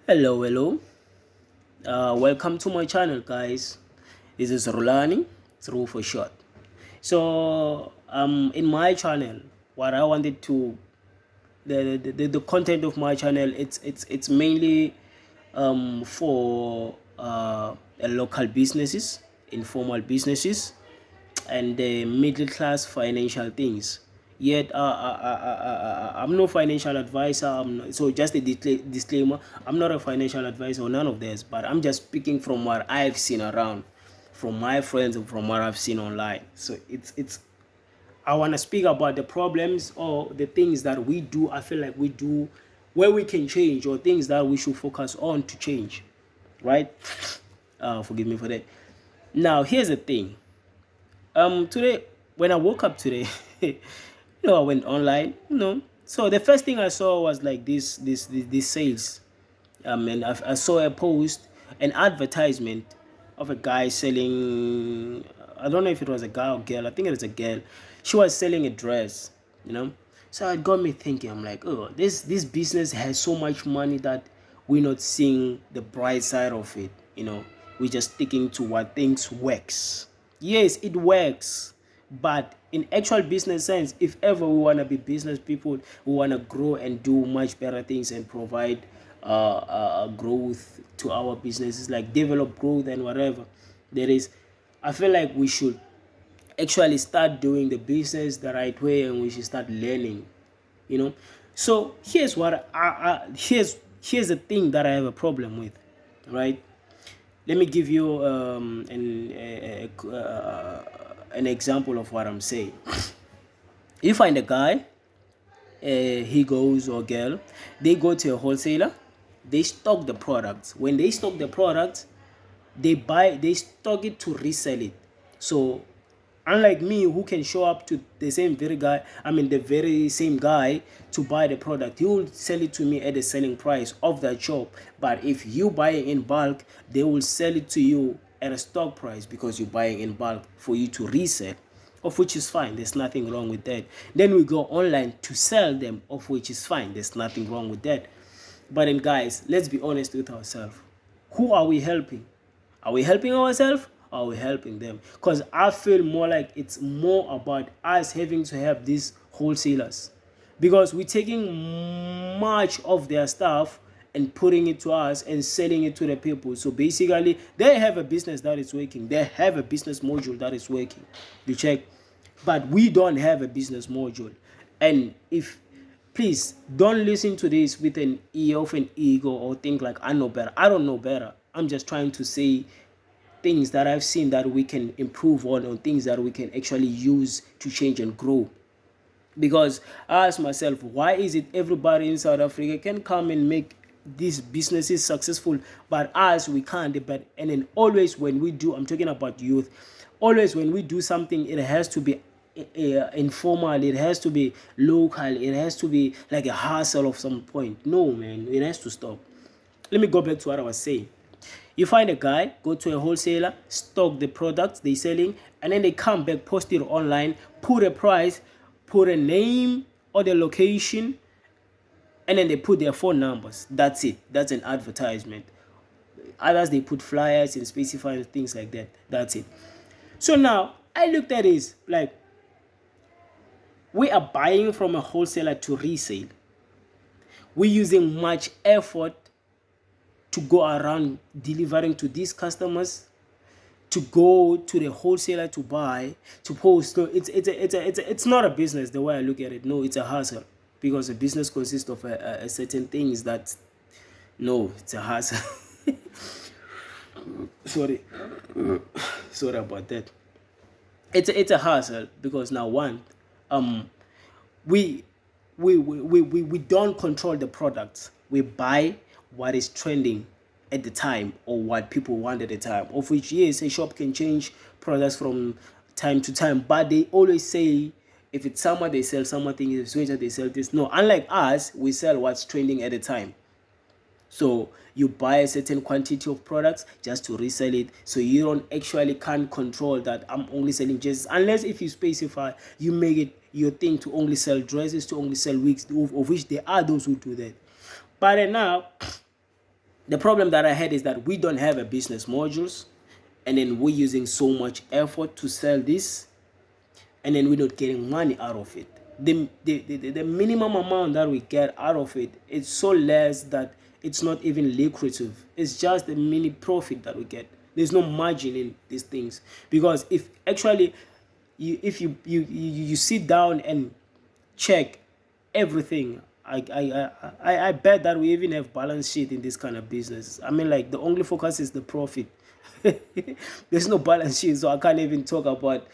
Hello. Welcome to my channel, guys. This is Rolani, through for short. So, in my channel, what I wanted to the content of my channel, it's mainly for local businesses, informal businesses, and the middle class financial things. Yet I'm no financial advisor. So just a disclaimer, I'm not a financial advisor or none of this, but I'm just speaking from what I've seen around, from my friends and from what I've seen online. So it's I want to speak about the problems or the things that we do. I feel like we do where we can change, or things that we should focus on to change, right? Forgive me for that. Now here's the thing. Today, when I woke up today, I went online. So the first thing I saw was like this sales. And I saw a post, an advertisement of a guy selling. I don't know if it was a guy or girl. I think it was a girl. She was selling a dress. You know, so it got me thinking. I'm like, oh, this business has so much money that we're not seeing the bright side of it. We're just sticking to what things works. Yes, it works, but in actual business sense, if ever we want to be business people, we want to grow and do much better things and provide growth to our businesses, like develop growth and whatever there is. I feel like we should actually start doing the business the right way, and we should start learning. So here's what here's the thing that I have a problem with, right? Let me give you an example of what I'm saying. You find a guy, he goes, or girl, they go to a wholesaler, they stock the products. When they stock the products, they stock it to resell it. So unlike me, who can show up to the very same guy to buy the product, he will sell it to me at the selling price of that shop. But if you buy it in bulk, they will sell it to you at a stock price, because you're buying in bulk for you to resell, of which is fine. There's nothing wrong with that. Then we go online to sell them, of which is fine. There's nothing wrong with that. But then, guys, let's be honest with ourselves. Who are we helping? Are we helping ourselves? Or are we helping them? Because I feel more like it's more about us having to help these wholesalers, because we're taking much of their stuff and putting it to us and selling it to the people. So basically, they have a business that is working. They have a business module that is working. You check. But we don't have a business module. And if please don't listen to this with an ear of an ego, or think like I know better. I don't know better. I'm just trying to say things that I've seen that we can improve on, or things that we can actually use to change and grow. Because I ask myself, why is it everybody in South Africa can come and make these businesses successful, but us, we can't? And then always when we do, I'm talking about youth, always when we do something, it has to be informal, it has to be local, it has to be like a hustle of some point. No, man, it has to stop. Let me go back to what I was saying. You find a guy, go to a wholesaler, stock the products they selling, and then they come back, post it online, put a price, put a name or the location, and then they put their phone numbers. That's it. That's an advertisement. Others, they put flyers and specify things like that. That's it. So now I looked at this like, we are buying from a wholesaler to resale. We're using much effort to go around delivering to these customers, to go to the wholesaler to buy, to post. So it's not a business the way I look at it. No, it's a hustle, because a business consists of a certain things that, no, it's a hustle. sorry sorry about that. It's a hustle, because now one, we we don't control the products. We buy what is trending at the time, or what people want at the time, of which, yes, a shop can change products from time to time, but they always say, if it's summer they sell something, if it's winter they sell this. No, unlike us, we sell what's trending at the time. So you buy a certain quantity of products just to resell it. So you don't actually can't control that I'm only selling dresses, unless if you specify, you make it your thing to only sell dresses, to only sell wigs, of which there are those who do that. But now The problem that I had is that we don't have a business modules, and then we're using so much effort to sell this, and then we're not getting money out of it. The minimum amount that we get out of it is so less that it's not even lucrative. It's just the mini profit that we get. There's no margin in these things, because if actually you sit down and check everything, I bet that we even have balance sheet in this kind of business. I mean, like, the only focus is the profit. There's no balance sheet, so I can't even talk about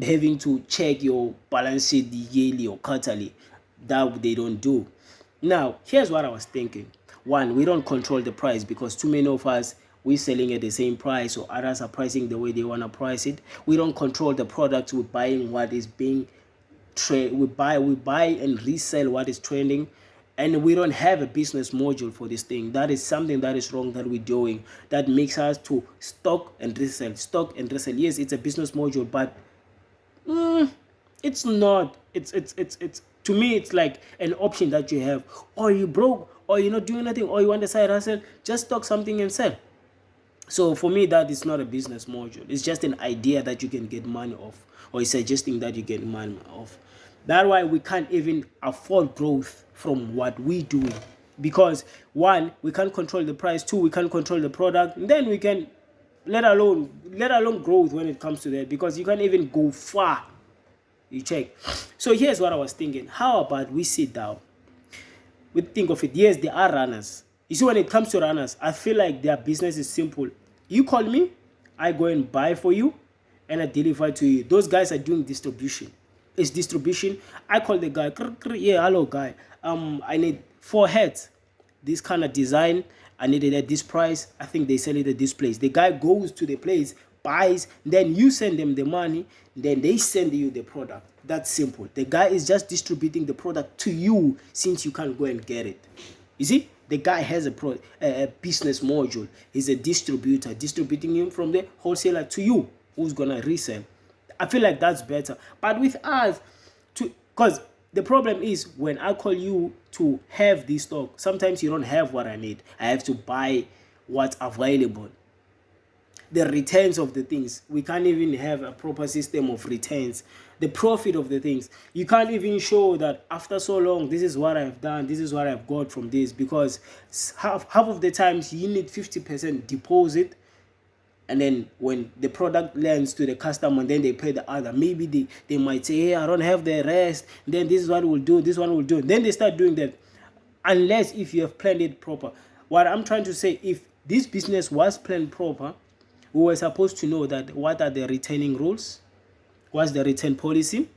having to check your balance sheet yearly or quarterly. That they don't do. Now, here's what I was thinking. One, we don't control the price, because too many of us, we're selling at the same price, or others are pricing the way they want to price it. We don't control the product. We're buying what is being we buy and resell what is trending, and we don't have a business module for this thing. That is something that is wrong that we're doing, that makes us to stock and resell, stock and resell. Yes, it's a business module, but it's not. It's to me, it's like an option that you have. Or you broke, or you're not doing nothing, or you want a side hustle, just stock something and sell. So for me, that is not a business module. It's just an idea that you can get money off, or it's suggesting that you get money off. That's why we can't even afford growth from what we do, because one, we can't control the price. Two, we can't control the product. And then we can, let alone growth when it comes to that, because you can't even go far. You check. So here's what I was thinking. How about we sit down? We think of it. Yes, they are runners. You see, when it comes to runners, I feel like their business is simple. You call me, I go and buy for you, and I deliver to you. Those guys are doing distribution. It's distribution. I call the guy, yeah, hello guy. I need 4 heads. This kind of design. I need it at this price. I think they sell it at this place. The guy goes to the place, buys, then you send them the money, then they send you the product. That's simple. The guy is just distributing the product to you, since you can't go and get it. You see, the guy has a business module. He's a distributor, distributing him from the wholesaler to you, who's gonna resell. I feel like that's better. But with us, because the problem is, when I call you to have this stock, sometimes you don't have what I need. I have to buy what's available. The returns of the things, we can't even have a proper system of returns. The profit of the things, you can't even show that after so long, this is what I've done, this is what I've got from this, because half of the times you need 50% deposit, and then when the product lands to the customer, then they pay the other. Maybe they might say, hey, I don't have the rest, then this is what we'll do, this one will do. Then they start doing that, unless if you have planned it proper. What I'm trying to say, if this business was planned proper, we were supposed to know that what are the returning rules, what's the return policy,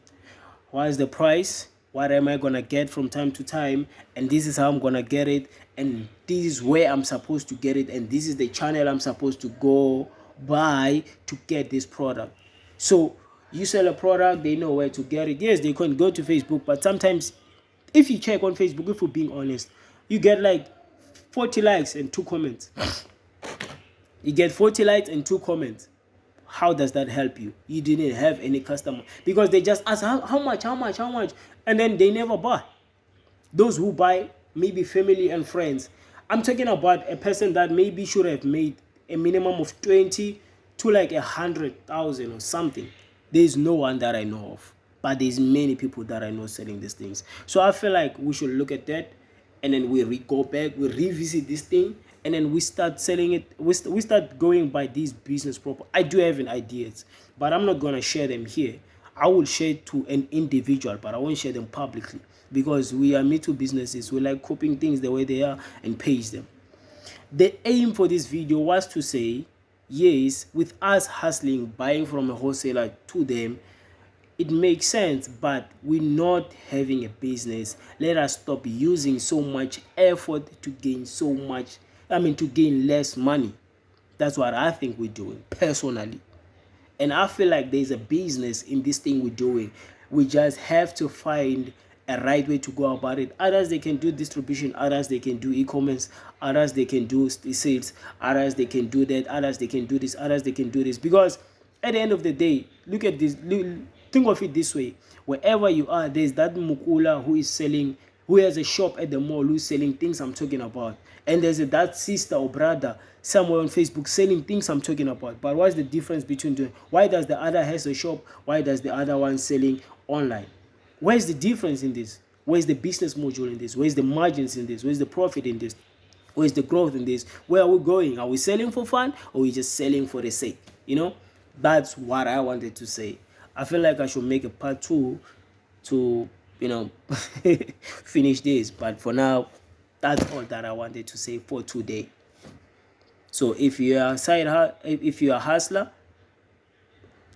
what is the price, what am I gonna get from time to time, and this is how I'm gonna get it, and this is where I'm supposed to get it, and this is the channel I'm supposed to go by to get this product. So you sell a product, they know where to get it. Yes, they can go to Facebook, but sometimes if you check on Facebook, if we're being honest, you get like 40 likes and 2 comments. You get 40 likes and 2 comments. How does that help you? You didn't have any customer, because they just ask how much, and then they never buy. Those who buy, maybe family and friends. I'm talking about a person that maybe should have made a minimum of 20 to like 100,000 or something. There's no one that I know of, but there's many people that I know selling these things. So I feel like we should look at that, and then we go back, we revisit this thing, and then we start selling it. We start going by these business proper. I do have ideas, but I'm not gonna share them here. I will share it to an individual, but I won't share them publicly, because we are Me Too businesses. We like copying things the way they are and page them. The aim for this video was to say, yes, with us hustling, buying from a wholesaler to them, it makes sense, but we're not having a business. Let us stop using so much effort to gain to gain less money. That's what I think we're doing, personally. And I feel like there's a business in this thing we're doing. We just have to find a right way to go about it. Others, they can do distribution. Others, they can do e-commerce. Others, they can do sales. Others, they can do that. Others, they can do this. Others, they can do this. Because at the end of the day, look at this. Think of it this way. Wherever you are, there's that mukula who is selling, who has a shop at the mall, who's selling things I'm talking about. and there's that sister or brother somewhere on Facebook selling things I'm talking about. But what's the difference between doing? Why does the other has a shop? Why does the other one selling online? Where's the difference in this? Where's the business module in this? Where's the margins in this? Where's the profit in this? Where's the growth in this? Where are we going? Are we selling for fun, or are we just selling for the sake? That's what I wanted to say. I feel like I should make a part 2 to finish this, but for now, that's all that I wanted to say for today. So if you are if you are a hustler,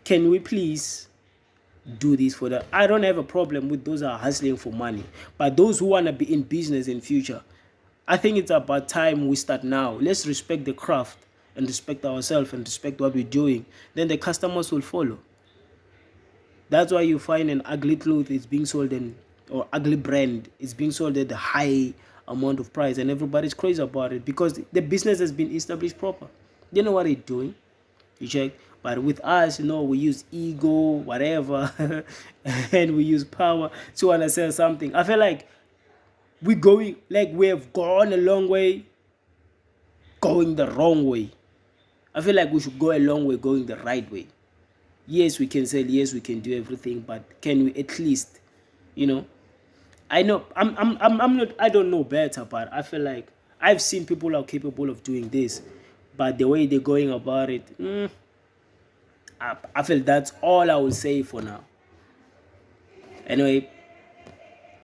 can we please do this for that? I don't have a problem with those who are hustling for money, but those who want to be in business in future, I think it's about time we start now. Let's respect the craft and respect ourselves and respect what we're doing. Then the customers will follow. That's why you find an ugly cloth is being sold or ugly brand is being sold at a high amount of price, and everybody's crazy about it because the business has been established proper. They know what they're doing. You check. But with us, we use ego, whatever, and we use power to want to sell something. I feel like we have gone a long way going the wrong way. I feel like we should go a long way going the right way. Yes, we can sell, yes, we can do everything, but can we at least, I know I'm not, I don't know better, but I feel like I've seen people who are capable of doing this, but the way they're going about it, I feel that's all I will say for now. Anyway,